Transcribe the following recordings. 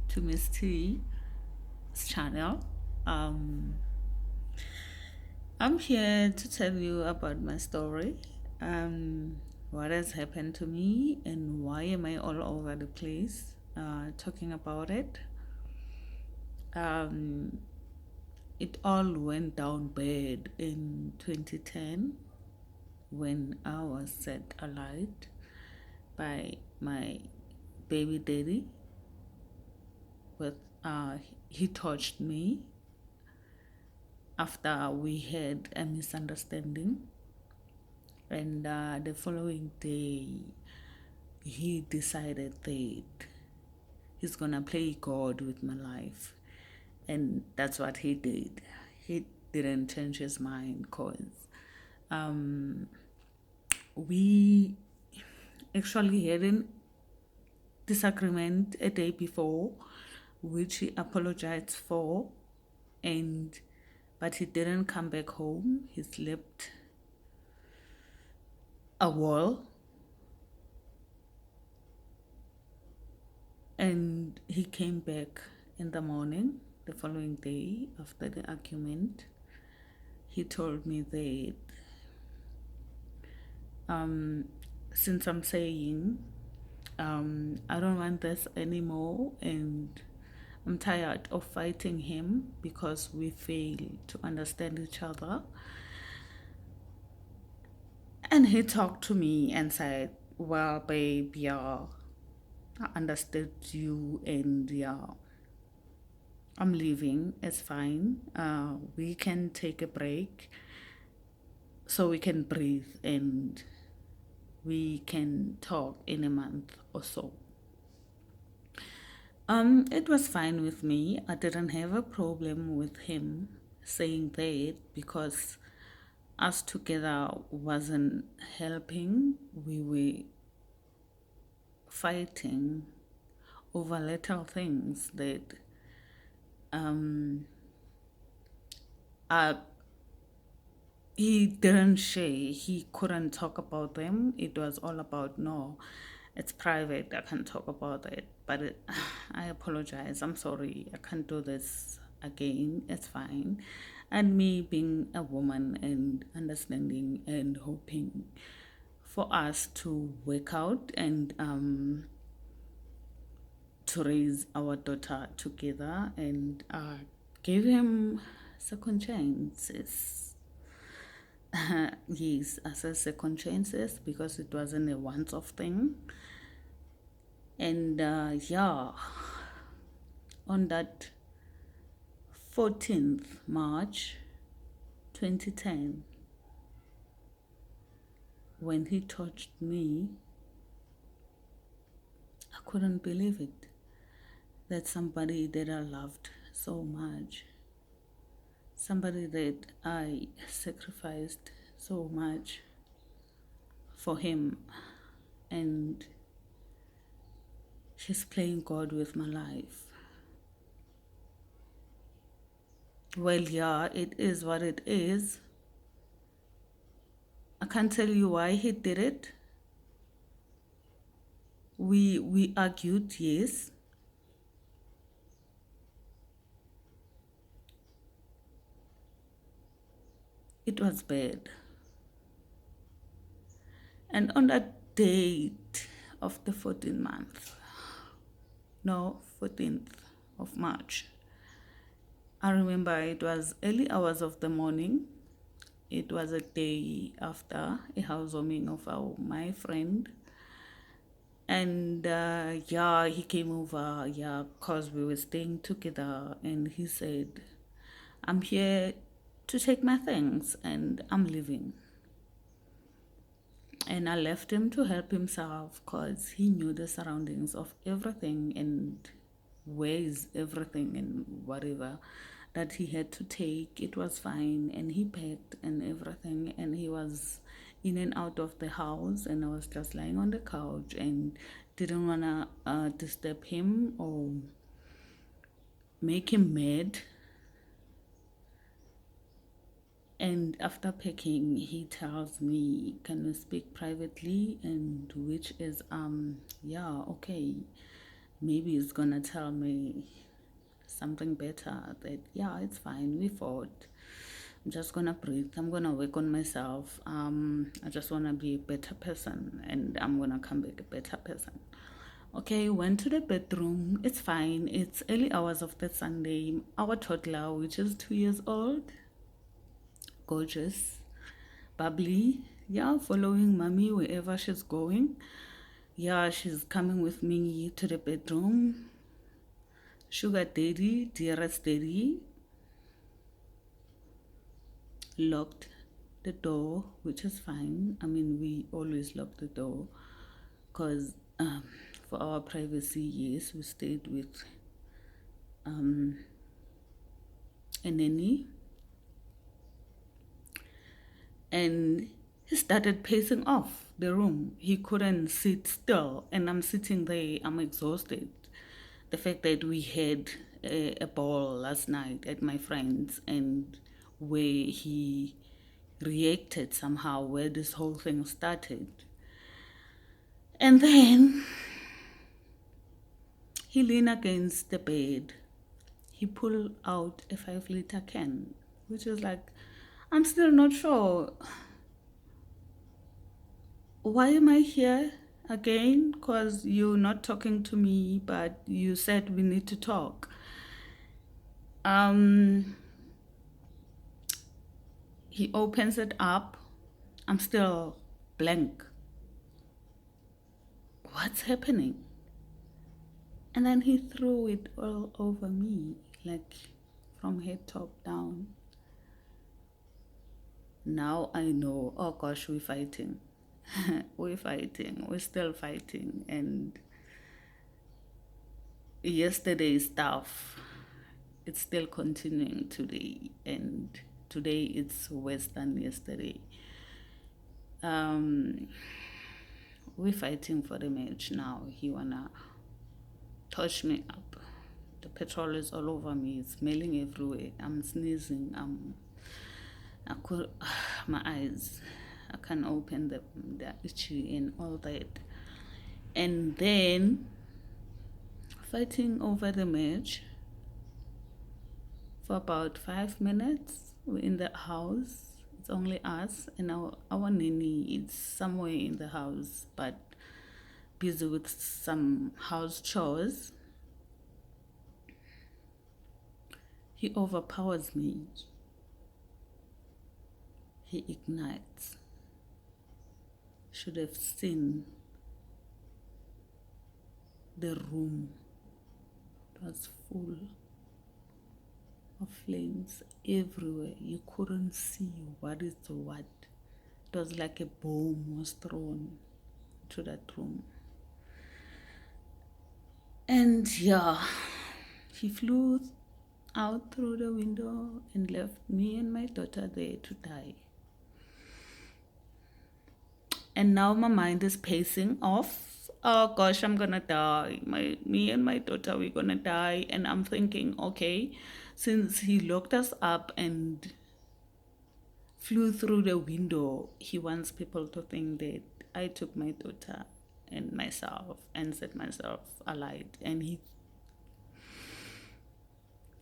to Miss T's channel. Um, I'm here to tell you about my story, what has happened to me, and why am I all over the place talking about it. Um, it all went down bad in 2010 when I was set alight by my baby daddy. With he touched me after we had a misunderstanding, and the following day he decided that he's gonna play God with my life, and that's what he did. He didn't change his mind because um, we actually had a disagreement a day before, which he apologized for, and but he didn't come back home. He slept a wall, and he came back in the morning the following day after the argument. He told me that um, since I'm saying I don't want this anymore, and I'm tired of fighting him because we fail to understand each other. And he talked to me and said, well, babe, yeah, I understood you, and yeah, I'm leaving. It's fine. We can take a break so we can breathe, and we can talk in a month or so. It was fine with me. I didn't have a problem with him saying that because us together wasn't helping. We were fighting over little things that um, uh, he didn't share. He couldn't talk about them. It was all about, no, it's private. I can't talk about it. But I apologize. I'm sorry. I can't do this again. It's fine. And me being a woman and understanding and hoping for us to work out and to raise our daughter together, and give him second chances. Yes, I said second chances because it wasn't a once-off thing. And yeah, on that 14th March 2010, when he touched me, I couldn't believe it. That somebody that I loved so much, somebody that I sacrificed so much for him, and she's playing God with my life. Well, yeah, it is what it is. I can't tell you why he did it. We argued, yes. It was bad. And on that date of the 14th month, no, 14th of March, I remember it was early hours of the morning. It was a day after a housewarming of my friend. And yeah, he came over, yeah, because we were staying together. And he said, I'm here to take my things and I'm leaving. And I left him to help himself because he knew the surroundings of everything and where is everything and whatever that he had to take. It was fine, and he packed and everything, and he was in and out of the house, and I was just lying on the couch and didn't want to disturb him or make him mad. And after packing, he tells me, can we speak privately? And which is, yeah, okay. maybe he's gonna tell me something better, that yeah, it's fine, we fought, I'm just gonna breathe, I'm gonna work on myself, I just wanna be a better person, and I'm gonna come back a better person. Okay, went to the bedroom. It's fine. It's early hours of the Sunday. Our toddler, which is 2 years old, gorgeous, bubbly, yeah, following mommy wherever she's going. Yeah, she's coming with me to the bedroom. Sugar daddy, dearest daddy, locked the door, which is fine. I mean, we always lock the door because for our privacy, yes, we stayed with a nanny. And he started pacing off the room. He couldn't sit still, and I'm sitting there, I'm exhausted. The fact that we had a ball last night at my friend's, and where he reacted somehow, where this whole thing started. And then he leaned against the bed. He pulled out a 5-liter can, which is like, I'm still not sure. Why am I here again? Because you're not talking to me, but you said we need to talk. He opens it up. I'm still blank. What's happening? And then he threw it all over me, like from head top down. Now I know, oh gosh, we're fighting. We're fighting. We're still fighting. And yesterday's stuff, it's still continuing today, and today it's worse than yesterday. We're fighting for the match now. He wanna touch me up. The petrol is all over me. It's smelling everywhere. I'm sneezing. My eyes, I can't open the itchy and all that. And then fighting over the match for about 5 minutes. We're in the house. It's only us, and our nanny is somewhere in the house, but busy with some house chores. He overpowers me. He ignites. Should have seen the room. It was full of flames everywhere. You couldn't see what is what. It was like a bomb was thrown to that room. And yeah, he flew out through the window and left me and my daughter there to die. And now my mind is pacing off. Oh gosh, I'm gonna die. Me and my daughter, we're gonna die. And I'm thinking, okay, since he locked us up and flew through the window, he wants people to think that I took my daughter and myself and set myself alight. And he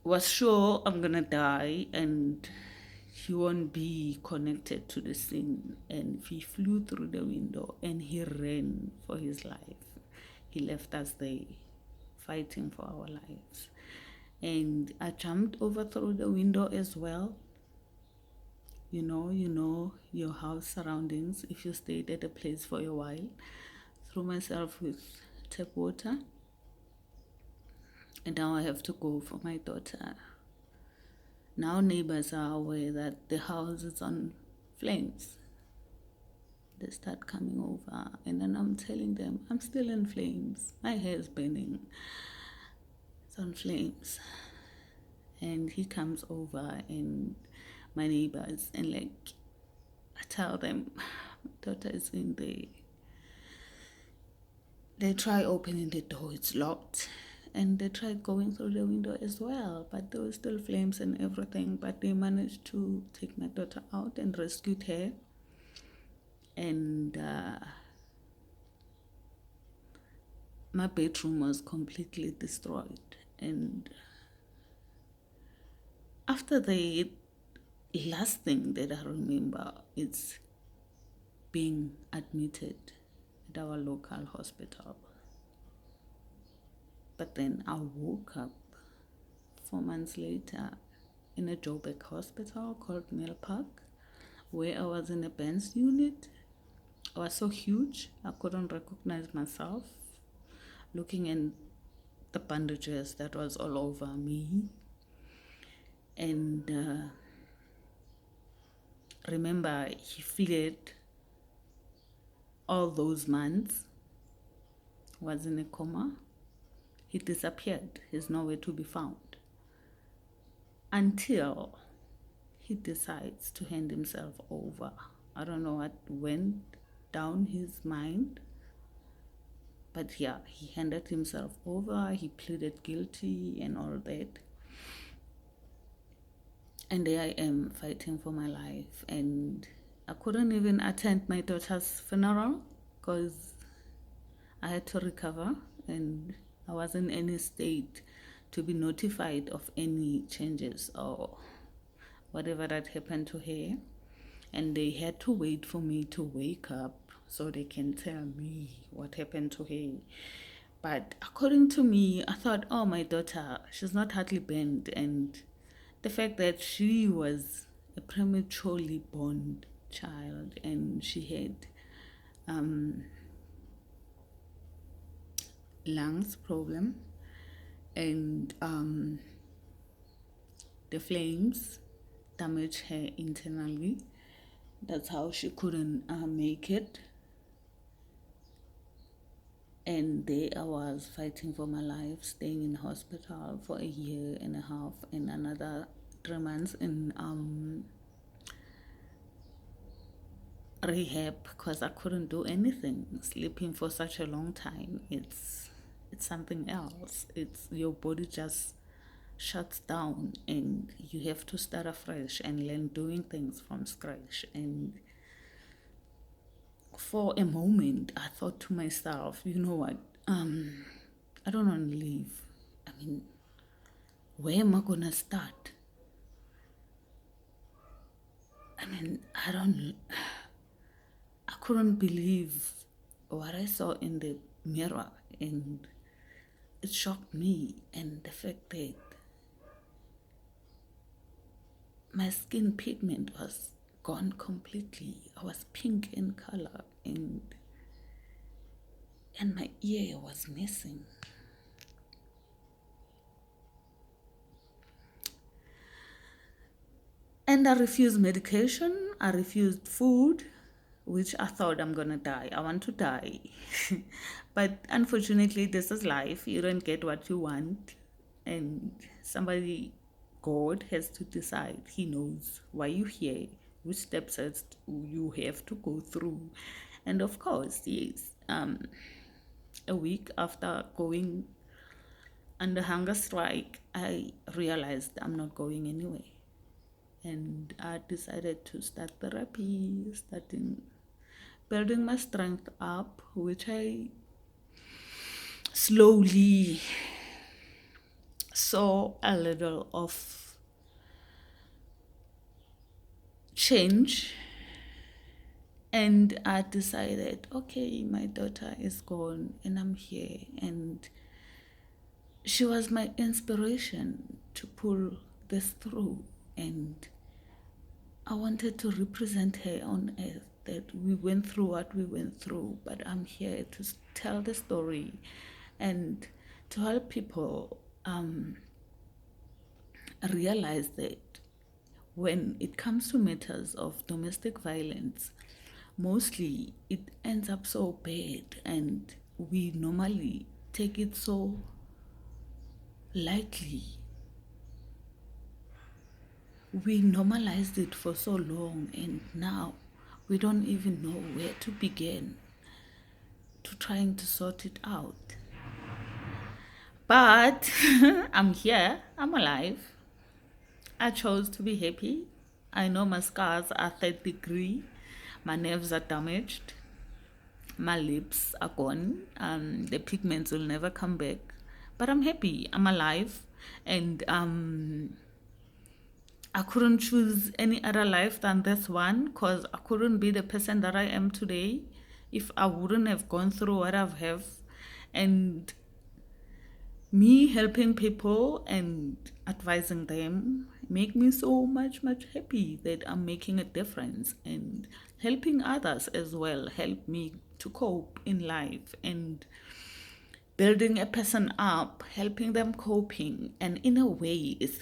was sure I'm gonna die and he won't be connected to the scene. And he flew through the window and he ran for his life. He left us there fighting for our lives. And I jumped over through the window as well. You know your house surroundings if you stayed at a place for a while. Threw myself with tap water. And now I have to go for my daughter. Now neighbors are aware that the house is on flames. They start coming over, and then I'm telling them, I'm still in flames. My hair is burning. It's on flames. And he comes over, and my neighbors, and like, I tell them, my daughter is in there. They try opening the door, it's locked. And they tried going through the window as well, but there were still flames and everything. But they managed to take my daughter out and rescued her. And my bedroom was completely destroyed. And after the last thing that I remember is being admitted at our local hospital. But then I woke up 4 months later in a Joburg hospital called Mill Park, where I was in a Benz unit. I was so huge, I couldn't recognize myself. Looking at the bandages that was all over me. And remember, he fled all those months, was in a coma. He disappeared. He's nowhere to be found. Until he decides to hand himself over. I don't know what went down his mind. But yeah, he handed himself over. He pleaded guilty and all that. And there I am fighting for my life. And I couldn't even attend my daughter's funeral because I had to recover and I wasn't in any state to be notified of any changes or whatever that happened to her. And they had to wait for me to wake up so they can tell me what happened to her. But according to me, I thought, oh, my daughter, she's not hardly bent. And the fact that she was a prematurely born child and she had lungs problem and the flames damaged her internally. That's how she couldn't make it. And there I was fighting for my life, staying in hospital for 1.5 years and another 3 months in rehab because I couldn't do anything. Sleeping for such a long time, it's something else. It's your body just shuts down and you have to start afresh and learn doing things from scratch. And for a moment I thought to myself, you know what, I don't want to leave. I mean, where am I gonna start? I mean, I couldn't believe what I saw in the mirror, and it shocked me. And the fact that my skin pigment was gone completely. I was pink in color, and my ear was missing. And I refused medication. I refused food, which I thought I'm gonna die. I want to die. But unfortunately, this is life. You don't get what you want. And somebody, God, has to decide. He knows why you're here, which steps you have to go through. And of course, yes, a week after going under hunger strike, I realized I'm not going anywhere. And I decided to start therapy, building my strength up, which I slowly saw a little of change. And I decided, okay, my daughter is gone and I'm here. And she was my inspiration to pull this through. And I wanted to represent her on earth, that we went through what we went through, but I'm here to tell the story and to help people realize that when it comes to matters of domestic violence, mostly it ends up so bad and we normally take it so lightly. We normalized it for so long, and now we don't even know where to begin to trying to sort it out. But I'm here, I'm alive. I chose to be happy. I know my scars are 3rd degree, my nerves are damaged, My lips are gone. The pigments will never come back. But I'm happy. I'm alive. And I couldn't choose any other life than this one, because I couldn't be the person that I am today if I wouldn't have gone through what I've have. And me helping people and advising them make me so much happy that I'm making a difference, and helping others as well help me to cope in life, and building a person up, helping them coping. And in a way, it's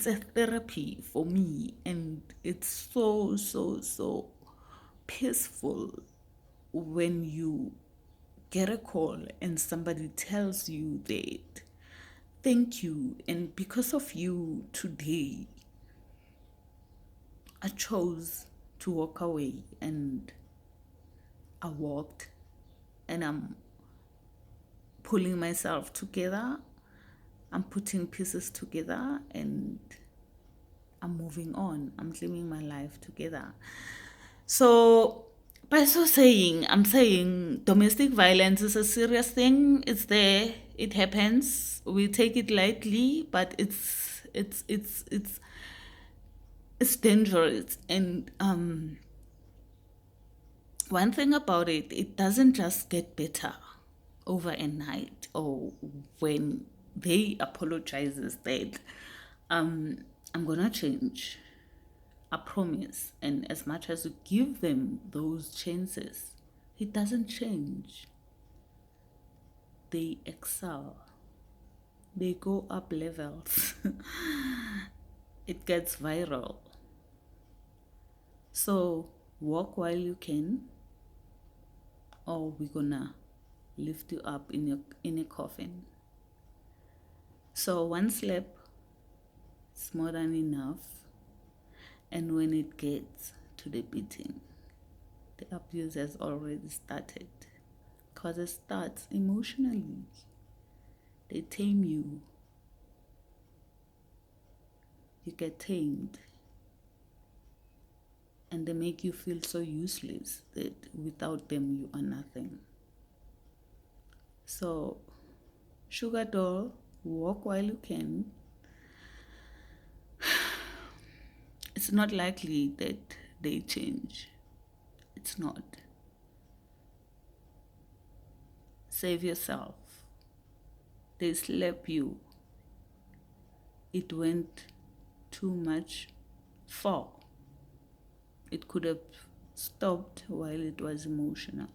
a therapy for me, and it's so peaceful when you get a call and somebody tells you that thank you, and because of you today I chose to walk away. And I walked, and I'm pulling myself together, I'm putting pieces together, and I'm moving on. I'm claiming my life together. So by so saying, I'm saying domestic violence is a serious thing. It's there. It happens. We take it lightly, but it's dangerous. And one thing about it, it doesn't just get better over a night, or when they apologizes that I'm gonna change. I promise. And as much as you give them those chances, it doesn't change. They excel. They go up levels. It gets viral. So walk while you can, or we're gonna lift you up in a coffin. So one slap is more than enough. And when it gets to the beating, the abuse has already started, because it starts emotionally. They tame you. You get tamed. And they make you feel so useless that without them you are nothing. So, sugar doll, walk while you can. It's not likely that they change. It's not. Save yourself. They slap you. It went too much far. It could have stopped while it was emotional.